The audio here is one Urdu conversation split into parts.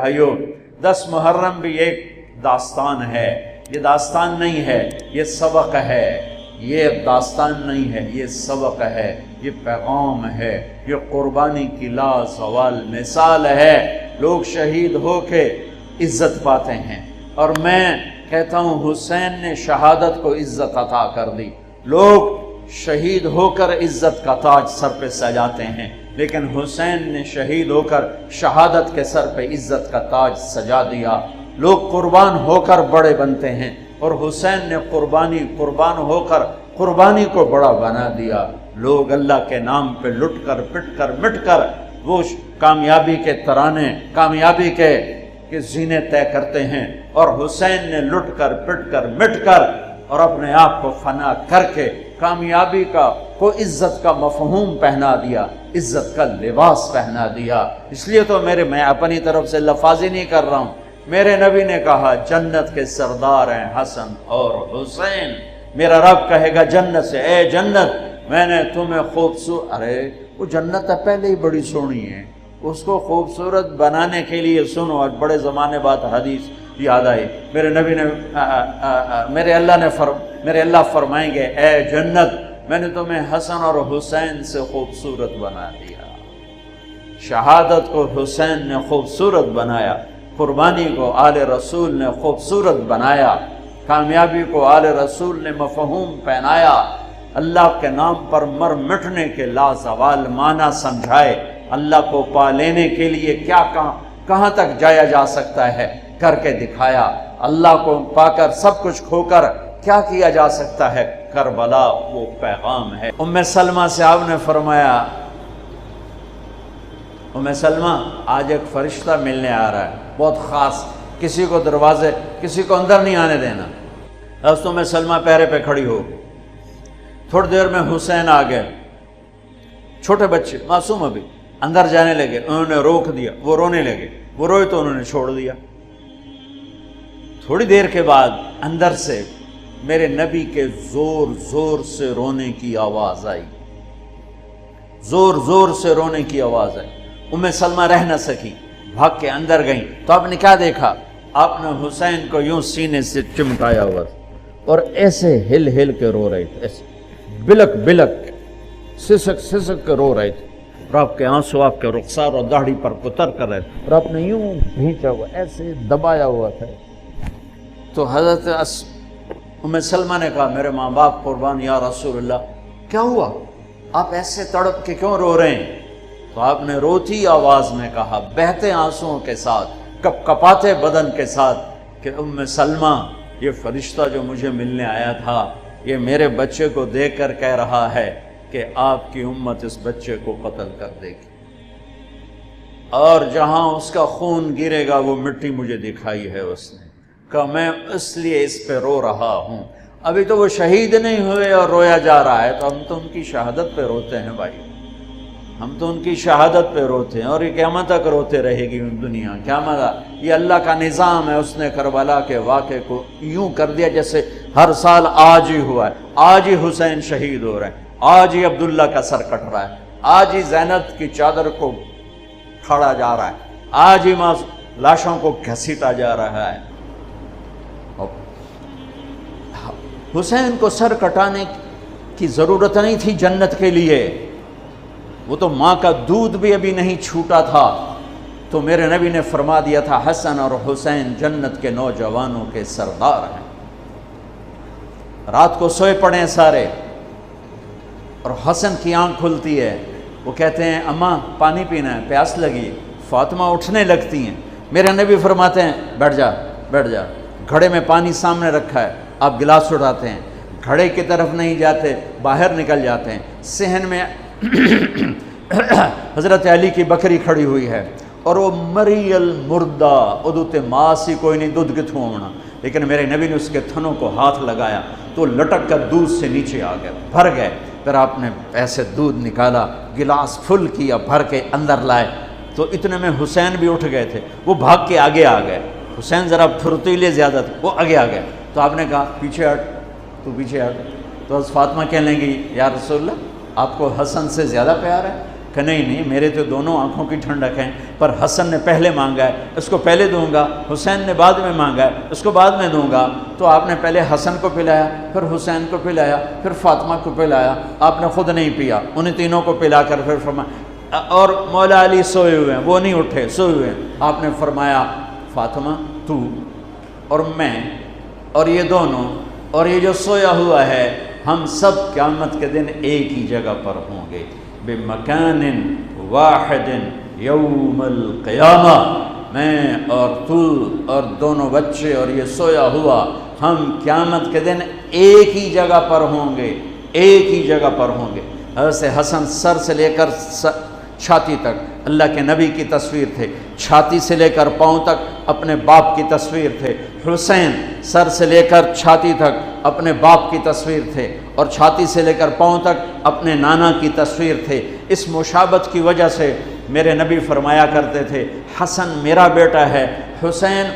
بھائیو 10 محرم بھی ایک داستان ہے، یہ داستان نہیں ہے، یہ سبق ہے، یہ داستان نہیں ہے، یہ سبق ہے، یہ پیغام ہے، یہ قربانی کی لازوال مثال ہے۔ لوگ شہید ہو کے عزت پاتے ہیں، اور میں کہتا ہوں حسین نے شہادت کو عزت عطا کر دی۔ لوگ شہید ہو کر عزت کا تاج سر پہ سجاتے ہیں، لیکن حسین نے شہید ہو کر شہادت کے سر پہ عزت کا تاج سجا دیا۔ لوگ قربان ہو کر بڑے بنتے ہیں، اور حسین نے قربان ہو کر قربانی کو بڑا بنا دیا۔ لوگ اللہ کے نام پہ لٹ کر پٹ کر مٹ کر وہ کامیابی کے ترانے، کامیابی کے زینے طے کرتے ہیں، اور حسین نے لٹ کر پٹ کر مٹ کر اور اپنے آپ کو فنا کر کے کامیابی کو عزت کا مفہوم پہنا دیا، عزت کا لباس پہنا دیا۔ اس لیے تو میں اپنی طرف سے لفاظی نہیں کر رہا ہوں، میرے نبی نے کہا جنت کے سردار ہیں حسن اور حسین۔ میرا رب کہے گا جنت سے، اے جنت میں نے تمہیں خوبصورت، ارے وہ جنت پہلے ہی بڑی سونی ہے، اس کو خوبصورت بنانے کے لیے سنو، آج بڑے زمانے بعد حدیث یاد آئی، میرے نبی نے میرے اللہ فرمائیں گے اے جنت میں نے تمہیں حسن اور حسین سے خوبصورت بنا دیا۔ شہادت کو حسین نے خوبصورت بنایا، قربانی کو آل رسول نے خوبصورت بنایا، کامیابی کو آل رسول نے مفہوم پہنایا، اللہ کے نام پر مر مٹنے کے لازوال معنی سمجھائے، اللہ کو پا لینے کے لیے کیا کہاں تک جایا جا سکتا ہے کر کے دکھایا، اللہ کو پا کر سب کچھ کھو کر کیا کیا جا سکتا ہے، کربلا وہ پیغام ہے۔ ام سلمہ سے آپ نے فرمایا ام سلمہ آج ایک فرشتہ ملنے آ رہا ہے بہت خاص، کسی کو اندر نہیں آنے دینا۔ بس ام سلمہ پہرے پہ کھڑی ہو، تھوڑی دیر میں حسین آ گئے، چھوٹے بچے معصوم ابھی اندر جانے لگے، انہوں نے روک دیا، وہ رونے لگے، وہ روئے تو انہوں نے چھوڑ دیا۔ تھوڑی دیر کے بعد اندر سے میرے نبی کے زور زور سے رونے کی آواز آئی، زور زور سے رونے کی آواز آئی۔ ام سلمہ رہ نہ سکی، بھاگ کے اندر گئیں تو آپ نے کیا دیکھا؟ آپ نے حسین کو یوں سینے سے چمٹایا ہوا اور ایسے ہل ہل کے رو رہے تھے، ایسے بلک بلک سسک سسک کے رو رہے تھے، اور آپ کے آنسو آپ کے رخسار اور داڑھی پر اتر کر رہے تھے، اور آپ نے یوں بھینچا ہوا ایسے دبایا ہوا تھا۔ تو حضرت ام سلمہ نے کہا میرے ماں باپ قربان یا رسول اللہ، کیا ہوا؟ آپ ایسے تڑپ کے کیوں رو رہے ہیں؟ تو آپ نے روتی آواز میں کہا، بہتے آنسوؤں کے ساتھ، کپ کپاتے بدن کے ساتھ، کہ ام سلمہ یہ فرشتہ جو مجھے ملنے آیا تھا یہ میرے بچے کو دیکھ کر کہہ رہا ہے کہ آپ کی امت اس بچے کو قتل کر دے گی، اور جہاں اس کا خون گرے گا وہ مٹی مجھے دکھائی ہے اس نے، کہ میں اس لیے اس پہ رو رہا ہوں۔ ابھی تو وہ شہید نہیں ہوئے اور رویا جا رہا ہے، تو ہم تو ان کی شہادت پہ روتے ہیں بھائی، ہم تو ان کی شہادت پہ روتے ہیں، اور یہ قیامت تک روتے رہے گی دنیا۔ کیا مزہ، یہ اللہ کا نظام ہے، اس نے کربلا کے واقعے کو یوں کر دیا جیسے ہر سال آج ہی ہوا ہے، آج ہی حسین شہید ہو رہے ہیں، آج ہی عبداللہ کا سر کٹ رہا ہے، آج ہی زینب کی چادر کو کھاڑا جا رہا ہے، آج ہی لاشوں کو گھسیٹا جا رہا ہے۔ حسین کو سر کٹانے کی ضرورت نہیں تھی جنت کے لیے، وہ تو ماں کا دودھ بھی ابھی نہیں چھوٹا تھا، تو میرے نبی نے فرما دیا تھا حسن اور حسین جنت کے نوجوانوں کے سردار ہیں۔ رات کو سوئے پڑے ہیں سارے، اور حسن کی آنکھ کھلتی ہے، وہ کہتے ہیں اماں پانی پینا ہے، پیاس لگی۔ فاطمہ اٹھنے لگتی ہیں، میرے نبی فرماتے ہیں بیٹھ جا بیٹھ جا، گھڑے میں پانی سامنے رکھا ہے، آپ گلاس اٹھاتے ہیں، گھڑے کی طرف نہیں جاتے، باہر نکل جاتے ہیں۔ صحن میں حضرت علی کی بکری کھڑی ہوئی ہے، اور وہ مری المردہ ادوت ماسی کوئی نہیں دودھ کتھوں ہونا، لیکن میرے نبی نے اس کے تھنوں کو ہاتھ لگایا تو لٹک کر دودھ سے نیچے آ گئے، بھر گئے۔ پھر آپ نے ایسے دودھ نکالا، گلاس فل کیا، بھر کے اندر لائے، تو اتنے میں حسین بھی اٹھ گئے تھے، وہ بھاگ کے آگے آ گئے۔ حسین ذرا پھرتیلے زیادہ تھے، وہ آگے آ گئے، تو آپ نے کہا پیچھے ہٹ، تو پیچھے ہٹ۔ تو حضرت فاطمہ کہنے لگی یا رسول اللہ آپ کو حسن سے زیادہ پیار ہے؟ کہ نہیں میرے تو دونوں آنکھوں کی ٹھنڈک ہیں، پر حسن نے پہلے مانگا ہے، اس کو پہلے دوں گا، حسین نے بعد میں مانگا ہے، اس کو بعد میں دوں گا۔ تو آپ نے پہلے حسن کو پلایا، پھر حسین کو پلایا، پھر فاطمہ کو پلایا، آپ نے خود نہیں پیا، انہیں تینوں کو پلا کر پھر فرمایا، اور مولا علی سوئے ہوئے ہیں، وہ نہیں اٹھے، سوئے ہوئے ہیں، آپ نے فرمایا فاطمہ تو اور میں اور یہ دونوں اور یہ جو سویا ہوا ہے، ہم سب قیامت کے دن ایک ہی جگہ پر ہوں گے، بمکان واحد یوم القیامہ، میں اور تو اور دونوں بچے اور یہ سویا ہوا، ہم قیامت کے دن ایک ہی جگہ پر ہوں گے، ایک ہی جگہ پر ہوں گے۔ حضرت حسن سر سے لے کر چھاتی تک اللہ کے نبی کی تصویر تھے، چھاتی سے لے کر پاؤں تک اپنے باپ کی تصویر تھے۔ حسین سر سے لے کر چھاتی تک اپنے باپ کی تصویر تھے، اور چھاتی سے لے کر پاؤں تک اپنے نانا کی تصویر تھے۔ اس مشابہت کی وجہ سے میرے نبی فرمایا کرتے تھے حسن میرا بیٹا ہے، حسین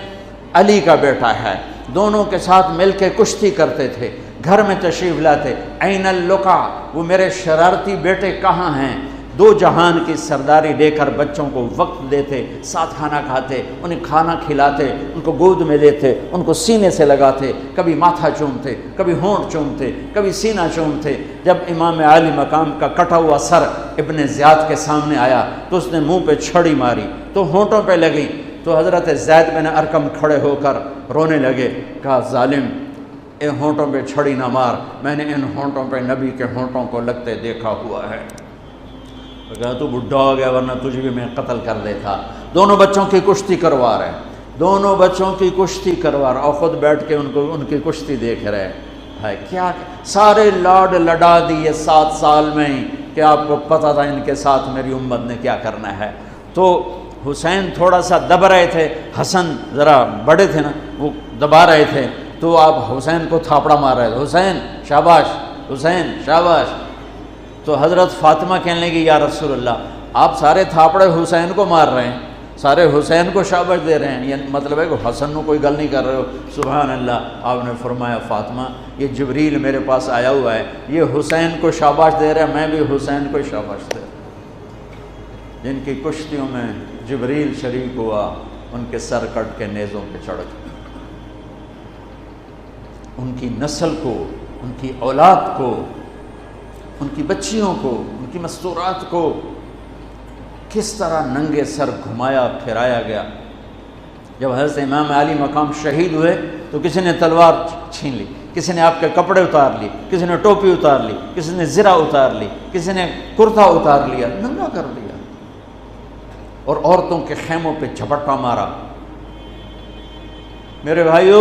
علی کا بیٹا ہے، دونوں کے ساتھ مل کے کشتی کرتے تھے، گھر میں تشریف لاتے، عین اللقا، وہ میرے شرارتی بیٹے کہاں ہیں؟ دو جہان کی سرداری لے کر بچوں کو وقت دیتے، ساتھ کھانا کھاتے، انہیں کھانا کھلاتے، ان کو گود میں لیتے، ان کو سینے سے لگاتے، کبھی ماتھا چومتے، کبھی ہونٹ چومتے، کبھی سینہ چومتے۔ جب امام عالی مقام کا کٹا ہوا سر ابن زیاد کے سامنے آیا تو اس نے منہ پہ چھڑی ماری تو ہونٹوں پہ لگی، تو حضرت زید بن ارقم کھڑے ہو کر رونے لگے، کہا ظالم ان ہونٹوں پہ چھڑی نہ مار، میں نے ان ہونٹوں پہ نبی کے ہونٹوں کو لگتے دیکھا ہوا ہے۔ کہا تو بڈھا ہو گیا ورنہ تجھے بھی میں قتل کر دیتا۔ دونوں بچوں کی کشتی کروا رہے، دونوں بچوں کی کشتی کروا رہے، اور خود بیٹھ کے ان کی کشتی دیکھ رہے ہے۔ کیا سارے لاڈ لڈا دیے 7 سال میں ہی کہ آپ کو پتہ تھا ان کے ساتھ میری امت نے کیا کرنا ہے۔ تو حسین تھوڑا سا دب رہے تھے، حسن ذرا بڑے تھے نا، وہ دبا رہے تھے، تو آپ حسین کو تھاپڑا مار رہے تھے، حسین شاباش، حسین شاباش۔ تو حضرت فاطمہ کہنے لگی یا رسول اللہ آپ سارے تھاپڑے حسین کو مار رہے ہیں، سارے حسین کو شاباش دے رہے ہیں، یہ مطلب ہے کہ حسن کو کوئی گل نہیں کر رہے ہو؟ سبحان اللہ۔ آپ نے فرمایا فاطمہ یہ جبریل میرے پاس آیا ہوا ہے، یہ حسین کو شاباش دے رہا ہے، میں بھی حسین کو شاباش دے رہا ہوں۔ جن کی کشتیوں میں جبریل شریک ہوا ان کے سر کٹ کے نیزوں پہ چڑھ گئے، ان کی نسل کو، ان کی اولاد کو، ان کی بچیوں کو، ان کی مستورات کو کس طرح ننگے سر گھمایا پھرایا گیا۔ جب حضرت امام علی مقام شہید ہوئے تو کسی نے تلوار چھین لی، کسی نے آپ کے کپڑے اتار لی، کسی نے ٹوپی اتار لی، کسی نے زرہ اتار لی، کسی نے کرتا اتار لیا، ننگا کر دیا، اور عورتوں کے خیموں پہ جھپٹا مارا۔ میرے بھائیو،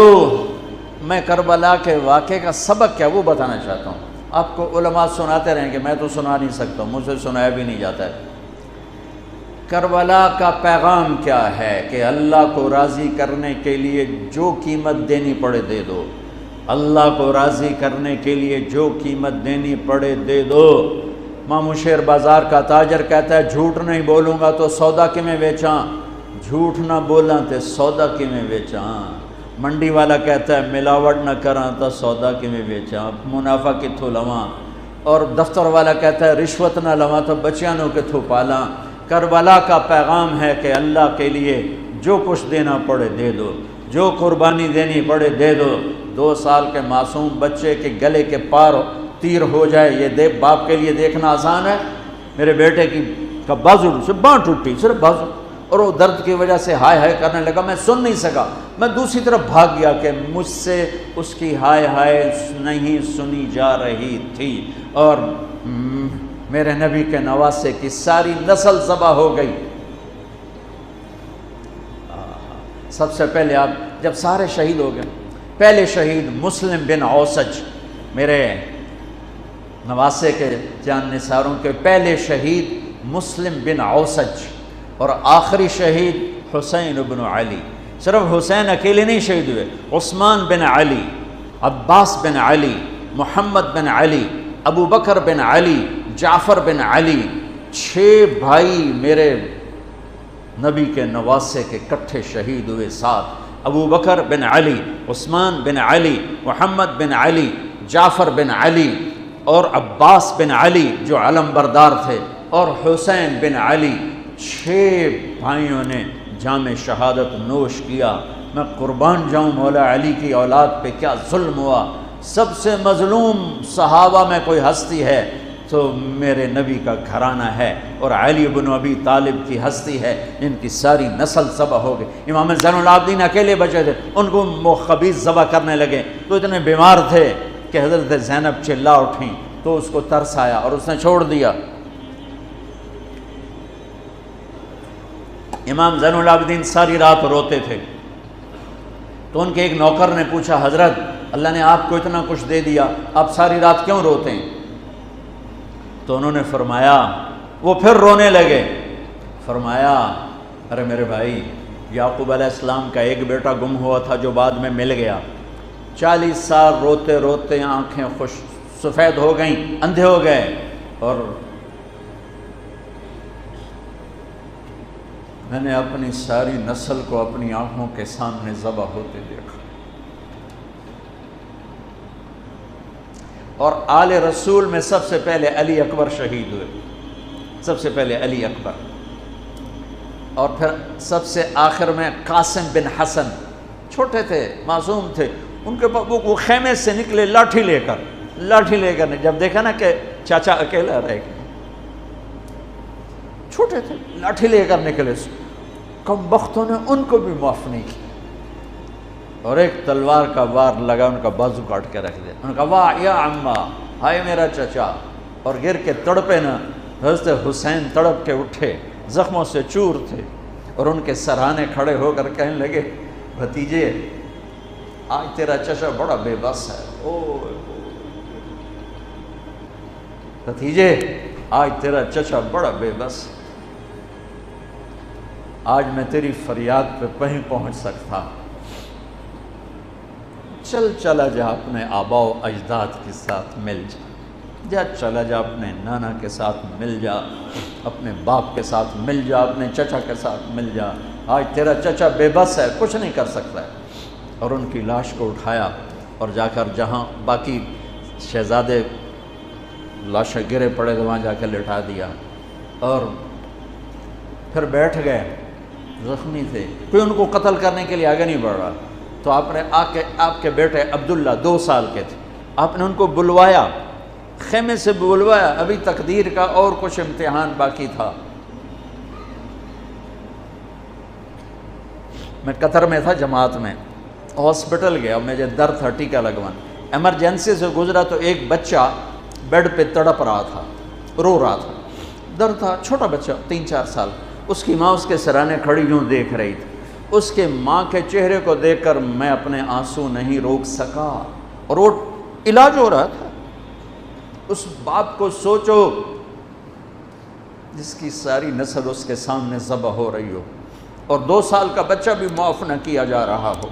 میں کربلا کے واقعے کا سبق کیا وہ بتانا چاہتا ہوں۔ آپ کو علماء سناتے رہیں گے، میں تو سنا نہیں سکتا، مجھ سے سنایا بھی نہیں جاتا ہے۔ کربلا کا پیغام کیا ہے کہ اللہ کو راضی کرنے کے لیے جو قیمت دینی پڑے دے دو، اللہ کو راضی کرنے کے لیے جو قیمت دینی پڑے دے دو۔ مامو شیر بازار کا تاجر کہتا ہے جھوٹ نہیں بولوں گا تو سودا کی میں بیچاں، جھوٹ نہ بولاں تے سودا کی میں بیچاں۔ منڈی والا کہتا ہے ملاوٹ نہ کراں تو سودا کی میں بیچاں، منافع کتھوں لواں۔ اور دفتر والا کہتا ہے رشوت نہ لواں تو بچیاں نو کتھوں پالاں۔ کربلا کا پیغام ہے کہ اللہ کے لیے جو کچھ دینا پڑے دے دو، جو قربانی دینی پڑے دے دو۔ 2 سال کے معصوم بچے کے گلے کے پار تیر ہو جائے، یہ باپ کے لیے دیکھنا آسان ہے؟ میرے بیٹے کا بازو سے باں ٹوٹی، صرف بازو، اور وہ درد کی وجہ سے ہائے ہائے کرنے لگا، میں سن نہیں سکا، میں دوسری طرف بھاگ گیا کہ مجھ سے اس کی ہائے ہائے نہیں سنی جا رہی تھی، اور میرے نبی کے نواسے کی ساری نسل ذبح ہو گئی۔ سب سے پہلے آپ جب سارے شہید ہو گئے، پہلے شہید مسلم بن اوسج، میرے نواسے کے جان نثاروں کے پہلے شہید مسلم بن اوسج، اور آخری شہید حسین بن علی۔ صرف حسین اکیلے نہیں شہید ہوئے، عثمان بن علی، عباس بن علی، محمد بن علی، ابو بکر بن علی، جعفر بن علی، 6 بھائی میرے نبی کے نواسے کے کٹھے شہید ہوئے ساتھ۔ ابو بکر بن علی، عثمان بن علی، محمد بن علی، جعفر بن علی اور عباس بن علی جو علم بردار تھے، اور حسین بن علی، 6 بھائیوں نے جام شہادت نوش کیا۔ میں قربان جاؤں مولا علی کی اولاد پہ کیا ظلم ہوا۔ سب سے مظلوم صحابہ میں کوئی ہستی ہے تو میرے نبی کا گھرانہ ہے، اور علی بن ابی طالب کی ہستی ہے جن کی ساری نسل ذبح ہو گئی۔ امام زین العابدین اکیلے بچے تھے، ان کو وہ خبیث ذبح کرنے لگے تو اتنے بیمار تھے کہ حضرت زینب چلا اٹھیں تو اس کو ترس آیا اور اس نے چھوڑ دیا۔ امام زین العابدین ساری رات روتے تھے تو ان کے ایک نوکر نے پوچھا، حضرت اللہ نے آپ کو اتنا کچھ دے دیا، آپ ساری رات کیوں روتے ہیں؟ تو انہوں نے فرمایا، وہ پھر رونے لگے، فرمایا ارے میرے بھائی، یعقوب علیہ السلام کا ایک بیٹا گم ہوا تھا جو بعد میں مل گیا، 40 سال روتے روتے آنکھیں خوش سفید ہو گئیں، اندھے ہو گئے، اور میں نے اپنی ساری نسل کو اپنی آنکھوں کے سامنے ذبح ہوتے دیکھا۔ اور آل رسول میں سب سے پہلے علی اکبر شہید ہوئے، سب سے پہلے علی اکبر، اور پھر سب سے آخر میں قاسم بن حسن، چھوٹے تھے، معصوم تھے، ان کے پاس وہ خیمے سے نکلے لاٹھی لے کر جب دیکھا نا کہ چاچا اکیلا رہ گیا، چھوٹے تھے، لاٹھی لے کر نکلے، کم بختوں نے ان کو بھی معاف نہیں کیا، اور ایک تلوار کا وار لگا، ان کا بازو کاٹ کے رکھ دیا۔ انہوں نے کہا واہ یا عمہ، ہائے میرا چچا، اور گر کے تڑپے نا۔ حضرت حسین تڑپ کے اٹھے، زخموں سے چور تھے، اور ان کے سرہانے کھڑے ہو کر کہنے لگے، بھتیجے آج تیرا چچا بڑا بے بس ہے، بھتیجے آج تیرا چچا بڑا بے بس، آج میں تیری فریاد پہ کہیں پہنچ سکتا، چلا جا اپنے آبا و اجداد کے ساتھ مل جا، چلا جا اپنے نانا کے ساتھ مل جا، اپنے باپ کے ساتھ مل جا، اپنے چچا کے ساتھ مل جا، آج تیرا چچا بے بس ہے، کچھ نہیں کر سکتا ہے۔ اور ان کی لاش کو اٹھایا اور جا کر جہاں باقی شہزادے لاشیں گرے پڑے تو وہاں جا کے لٹا دیا، اور پھر بیٹھ گئے، زخمی تھے، کوئی ان کو قتل کرنے کے لیے آگے نہیں بڑھ رہا، تو آپ نے آپ کے بیٹے عبداللہ 2 سال کے تھے، آپ نے ان کو بلوایا، خیمے سے بلوایا، ابھی تقدیر کا اور کچھ امتحان باقی تھا۔ میں قطر میں تھا جماعت میں، ہاسپٹل گیا، مجھے درد تھا ٹیکا لگوان، ایمرجنسی سے گزرا تو ایک بچہ بیڈ پہ تڑپ رہا تھا، رو رہا تھا، درد تھا، چھوٹا بچہ 3-4 سال، اس کی ماں اس کے سرانے کھڑی یوں دیکھ رہی تھی، اس کے ماں کے چہرے کو دیکھ کر میں اپنے آنسو نہیں روک سکا، اور وہ علاج ہو رہا تھا۔ اس باپ کو سوچو جس کی ساری نسل اس کے سامنے ذبح ہو رہی ہو، اور 2 سال کا بچہ بھی معاف نہ کیا جا رہا ہو،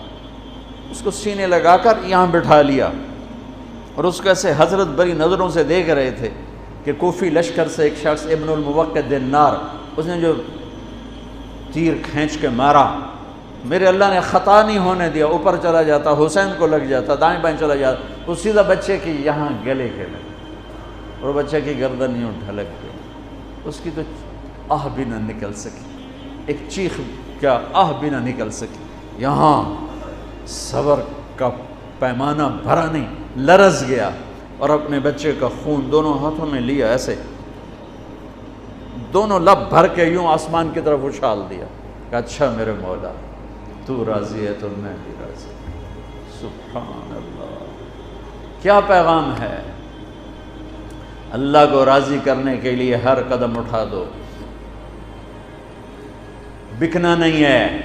اس کو سینے لگا کر یہاں بٹھا لیا، اور اس کو ایسے حضرت بری نظروں سے دیکھ رہے تھے کہ کوفی لشکر سے ایک شخص ابن الموقد النار، اس نے جو تیر کھینچ کے مارا، میرے اللہ نے خطا نہیں ہونے دیا، اوپر چلا جاتا، حسین کو لگ جاتا، دائیں بائیں چلا جاتا، وہ سیدھا بچے کی یہاں گلے کے لگے، اور بچے کی گردن یوں ڈھلک گئی، اس کی تو آہ بھی نہ نکل سکی، ایک چیخ کیا آہ بھی نہ نکل سکی، یہاں صبر کا پیمانہ بھرا نہیں، لرز گیا، اور اپنے بچے کا خون دونوں ہاتھوں میں لیا، ایسے دونوں لب بھر کے یوں آسمان کی طرف اچھال دیا کہ اچھا میرے مولا تو راضی ہے تو میں بھی راضی۔ سبحان اللہ، کیا پیغام ہے! اللہ کو راضی کرنے کے لیے ہر قدم اٹھا دو، بکنا نہیں ہے،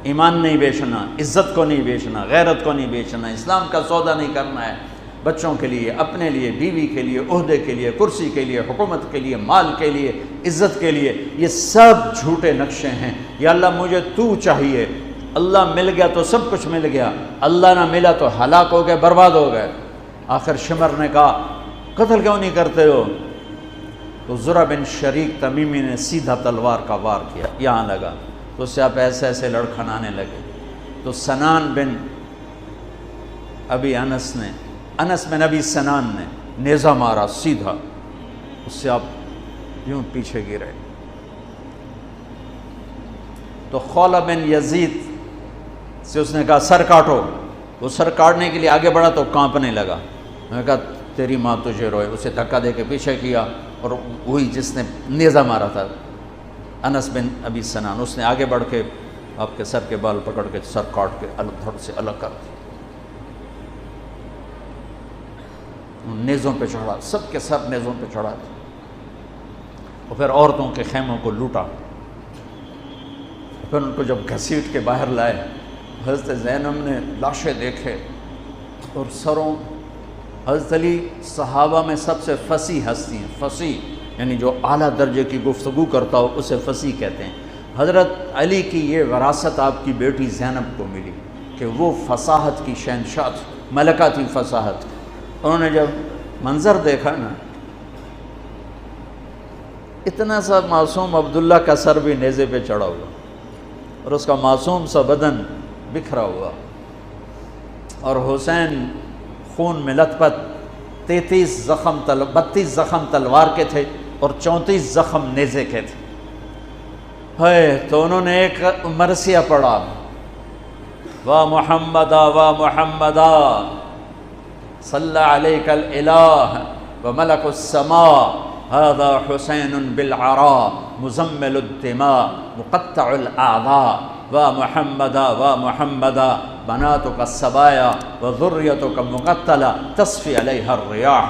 ایمان نہیں بیچنا، عزت کو نہیں بیچنا، غیرت کو نہیں بیچنا، اسلام کا سودا نہیں کرنا ہے، بچوں کے لیے، اپنے لیے، بیوی کے لیے، عہدے کے لیے، کرسی کے لیے، حکومت کے لیے، مال کے لیے، عزت کے لیے، یہ سب جھوٹے نقشے ہیں۔ یا اللہ مجھے تو چاہیے، اللہ مل گیا تو سب کچھ مل گیا، اللہ نہ ملا تو ہلاک ہو گئے، برباد ہو گئے۔ آخر شمر نے کہا قتل کیوں نہیں کرتے ہو؟ تو زرع بن شریک تمیمی نے سیدھا تلوار کا وار کیا، یہاں لگا تو اس سے آپ ایسے ایسے لڑکھنانے لگے، تو سنان بن ابی انس بن ابی سنان نے نیزہ مارا سیدھا، اس سے آپ یوں پیچھے گرے۔ تو خولہ بن یزید سے اس نے کہا سر کاٹو، وہ سر کاٹنے کے لیے آگے بڑھا تو کانپنے لگا۔ میں نے کہا تیری ماں تجھے روئے، اسے دھکا دے کے پیچھے کیا، اور وہی جس نے نیزہ مارا تھا انس بن ابی سنان، اس نے آگے بڑھ کے آپ کے سر کے بال پکڑ کے سر کاٹ کے دھڑ سے الگ کر دیا، نیزوں پہ چڑھا، سب کے سر نیزوں پہ چڑھا دیا، اور پھر عورتوں کے خیموں کو لوٹا، پھر ان کو جب گھسیٹ کے باہر لائے، حضرت زینب نے لاشیں دیکھے اور سروں، حضرت علی صحابہ میں سب سے فصیح ہستی ہیں، فصیح یعنی جو اعلیٰ درجے کی گفتگو کرتا ہو اسے فصیح کہتے ہیں۔ حضرت علی کی یہ وراثت آپ کی بیٹی زینب کو ملی کہ وہ فصاحت کی شہنشاہ تھی، ملکہ تھی فصاحت۔ انہوں نے جب منظر دیکھا نا، اتنا سا معصوم عبداللہ کا سر بھی نیزے پہ چڑھا ہوا اور اس کا معصوم سا بدن بکھرا ہوا، اور حسین خون میں لت پت، 32 زخم تلوار کے تھے اور 34 زخم نیزے کے تھے۔ تو انہوں نے ایک مرثیہ پڑھا، وا محمدا وا محمدا صلی علیک الالہ وملک السماء هذا حسین بالعراء مزمل الدماء مقطع الاعضاء وا محمدا وا محمدا بناتک السبایا وذریتک مقتلہ تصفی علیہ الریاح۔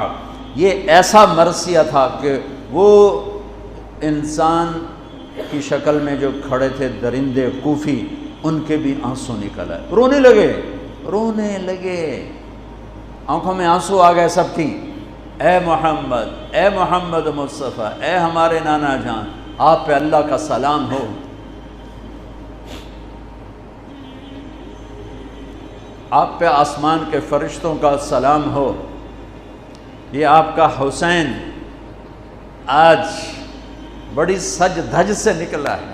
یہ ایسا مرثیہ تھا کہ وہ انسان کی شکل میں جو کھڑے تھے درندے کوفی، ان کے بھی آنسو نکل آئے، رونے لگے، آنکھوں میں آنسو آ گئے سب کی۔ اے محمد مصطفیٰ، اے ہمارے نانا جان، آپ پہ اللہ کا سلام ہو، آپ پہ آسمان کے فرشتوں کا سلام ہو، یہ آپ کا حسین آج بڑی سج دھج سے نکلا ہے،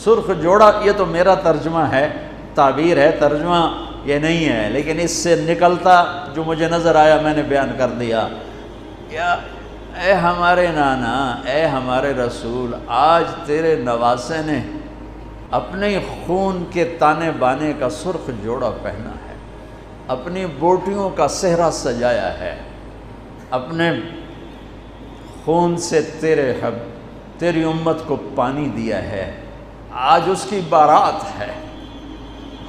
سرخ جوڑا۔ یہ تو میرا ترجمہ ہے، تعبیر ہے، ترجمہ یہ نہیں ہے، لیکن اس سے نکلتا جو مجھے نظر آیا میں نے بیان کر دیا۔ یا اے ہمارے نانا، اے ہمارے رسول، آج تیرے نواسے نے اپنے خون کے تانے بانے کا سرخ جوڑا پہنا ہے، اپنی بوٹیوں کا صحرا سجایا ہے، اپنے خون سے تیری امت کو پانی دیا ہے، آج اس کی بارات ہے،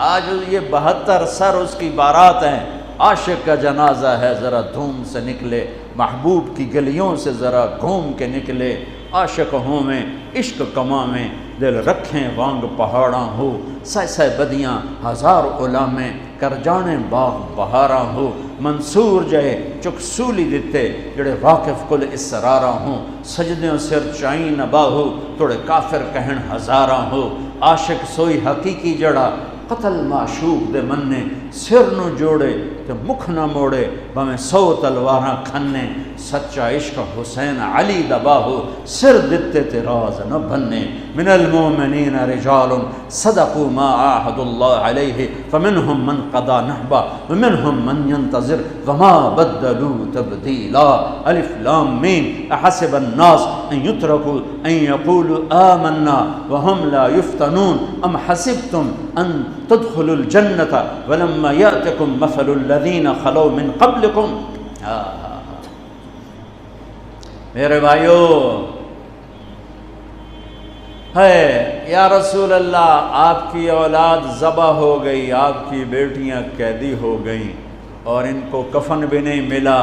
آج یہ 72 سر اس کی بارات ہیں۔ عاشق کا جنازہ ہے، ذرا دھوم سے نکلے، محبوب کی گلیوں سے ذرا گھوم کے نکلے، عاشق ہوں میں عشق کماں میں دل رکھیں وانگ پہاڑاں ہو، سہ بدیاں ہزار علامیں کر جانے باغ بہاراں ہو، منصور جہے چک سولی دتے جڑے واقف کل اسراراں ہوں، سجدیوں سر چائیں نبا ہو توڑے کافر کہن ہزاراں ہو، عاشق سوئی حقیقی جڑا قتل معشوق دے مننے، سر نو جوڑے تے مکھ نہ موڑے، بھویں 100 تلواراں کھنے، سچا عشق حسین علی دبا ہو، سر دتے تے راز نہ بننے، من المومنین رجال صدقوا ما عاہدوا اللہ علیہ فمنہم من قضا نحبا ومنہم من ينتظر وما بدلوا تبدیلا۔ الف لام میم احسب الناس ان يتركوا ان يقولوا آمنا وهم لا يفتنون ام حسبتم ان تدخلوا الجنة ولما يأتكم مثل الذين خلوا من قبلكم۔ میرے بھائیو، ہے یا رسول اللہ، آپ کی اولاد ذبح ہو گئی، آپ کی بیٹیاں قیدی ہو گئیں اور ان کو کفن بھی نہیں ملا،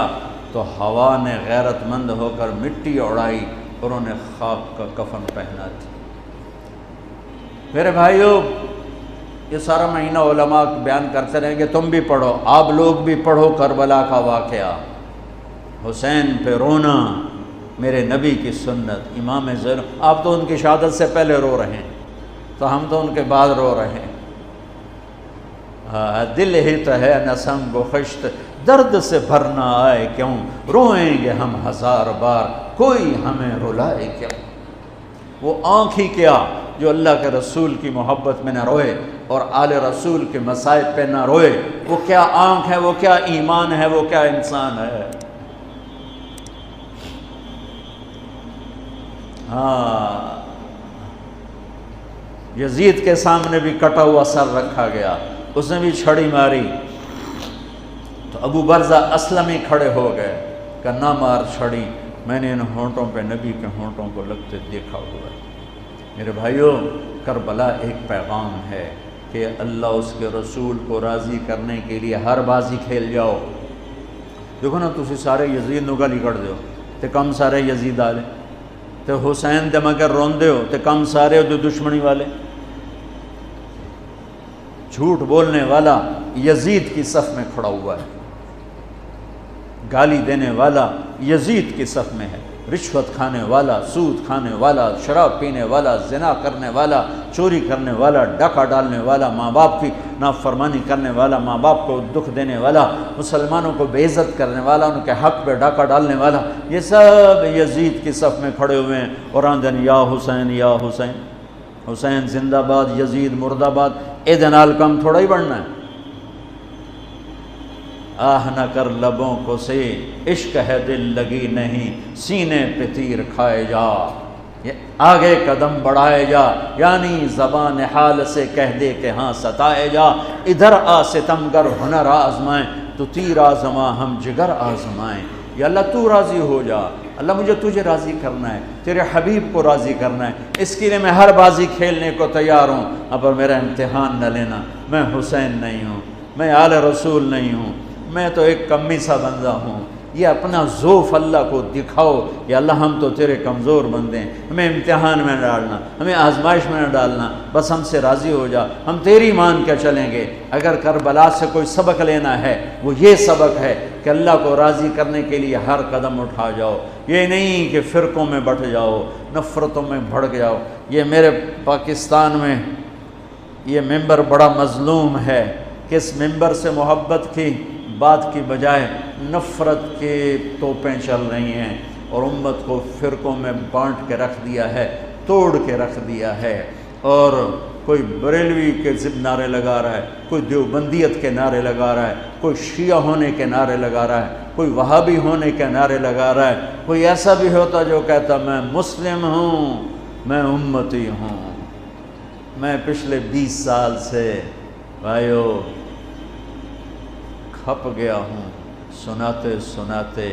تو ہوا نے غیرت مند ہو کر مٹی اڑائی اور انہیں خاک کا کفن پہنا تھی۔ میرے بھائیو، یہ سارا مہینہ علماء بیان کرتے رہیں گے، تم بھی پڑھو، آپ لوگ بھی پڑھو کربلا کا واقعہ، حسین پہ رونا، میرے نبی کی سنت، امام زین۔ آپ تو ان کی شہادت سے پہلے رو رہے ہیں، تو ہم تو ان کے بعد رو رہے ہیں۔ دل ہی تو ہے نہ سنگ و خشت، درد سے بھرنا آئے کیوں، روئیں گے ہم 1000 بار، کوئی ہمیں رلائے کیوں۔ وہ آنکھ ہی کیا جو اللہ کے رسول کی محبت میں نہ روئے اور آل رسول کے مصائب پہ نہ روئے، وہ کیا آنکھ ہے، وہ کیا ایمان ہے، وہ کیا انسان ہے۔ ہاں یزید کے سامنے بھی کٹا ہوا سر رکھا گیا، اس نے بھی چھڑی ماری تو ابو برزہ اسلمی کھڑے ہو گئے کہ نہ مار چھڑی، میں نے ان ہونٹوں پہ نبی کے ہونٹوں کو لگتے دیکھا ہوا ہے۔ میرے بھائیوں، کربلا ایک پیغام ہے کہ اللہ اس کے رسول کو راضی کرنے کے لیے ہر بازی کھیل جاؤ۔ دیکھو نا تسی سارے یزید نو گالی کڑ دیو تے کم سارے یزید والے، تے حسین تے مگر روندے ہو تے کم سارے جو دشمنی والے۔ جھوٹ بولنے والا یزید کی صف میں کھڑا ہوا ہے، گالی دینے والا یزید کی صف میں ہے، رشوت کھانے والا، سود کھانے والا، شراب پینے والا، زنا کرنے والا، چوری کرنے والا، ڈاکہ ڈالنے والا، ماں باپ کی نافرمانی کرنے والا، ماں باپ کو دکھ دینے والا، مسلمانوں کو بے عزت کرنے والا، ان کے حق پہ ڈاکہ ڈالنے والا، یہ سب یزید کی صف میں کھڑے ہوئے ہیں اور آندن یا حسین یا حسین، حسین زندہ باد، یزید مرد آباد۔ اے دنال کم تھوڑا ہی بڑھنا ہے۔ آہ نہ کر لبوں کو سے عشق ہے دل لگی نہیں، سینے پہ تیر کھائے جا، آگے قدم بڑھائے جا، یعنی زبان حال سے کہہ دے کہ ہاں ستائے جا، ادھر آ ستمگر ہنر آزمائیں، تو تیر آزما ہم جگر آزمائیں۔ یا اللہ تو راضی ہو جا، اللہ مجھے تجھے راضی کرنا ہے، تیرے حبیب کو راضی کرنا ہے، اس کے لیے میں ہر بازی کھیلنے کو تیار ہوں، پر میرا امتحان نہ لینا، میں حسین نہیں ہوں، میں آل رسول نہیں ہوں، میں تو ایک کمی سا بندہ ہوں۔ یہ اپنا ذوف اللہ کو دکھاؤ، یا اللہ ہم تو تیرے کمزور بندے ہیں، ہمیں امتحان میں نہ ڈالنا، ہمیں آزمائش میں نہ ڈالنا، بس ہم سے راضی ہو جا، ہم تیری مان کے چلیں گے۔ اگر کربلا سے کوئی سبق لینا ہے وہ یہ سبق ہے کہ اللہ کو راضی کرنے کے لیے ہر قدم اٹھا جاؤ، یہ نہیں کہ فرقوں میں بٹ جاؤ، نفرتوں میں بھڑک جاؤ۔ یہ میرے پاکستان میں یہ ممبر بڑا مظلوم ہے کہ اس ممبر سے محبت کی بات کی بجائے نفرت کے توپیں چل رہی ہیں اور امت کو فرقوں میں بانٹ کے رکھ دیا ہے، توڑ کے رکھ دیا ہے، اور کوئی بریلوی کے ضد نعرے لگا رہا ہے، کوئی دیوبندیت کے نعرے لگا رہا ہے، کوئی شیعہ ہونے کے نعرے لگا رہا ہے، کوئی وہابی ہونے کے نعرے لگا رہا ہے، کوئی ایسا بھی ہوتا جو کہتا میں مسلم ہوں، میں امتی ہوں۔ میں پچھلے 20 سال سے بھائیو کھپ گیا ہوں سناتے سناتے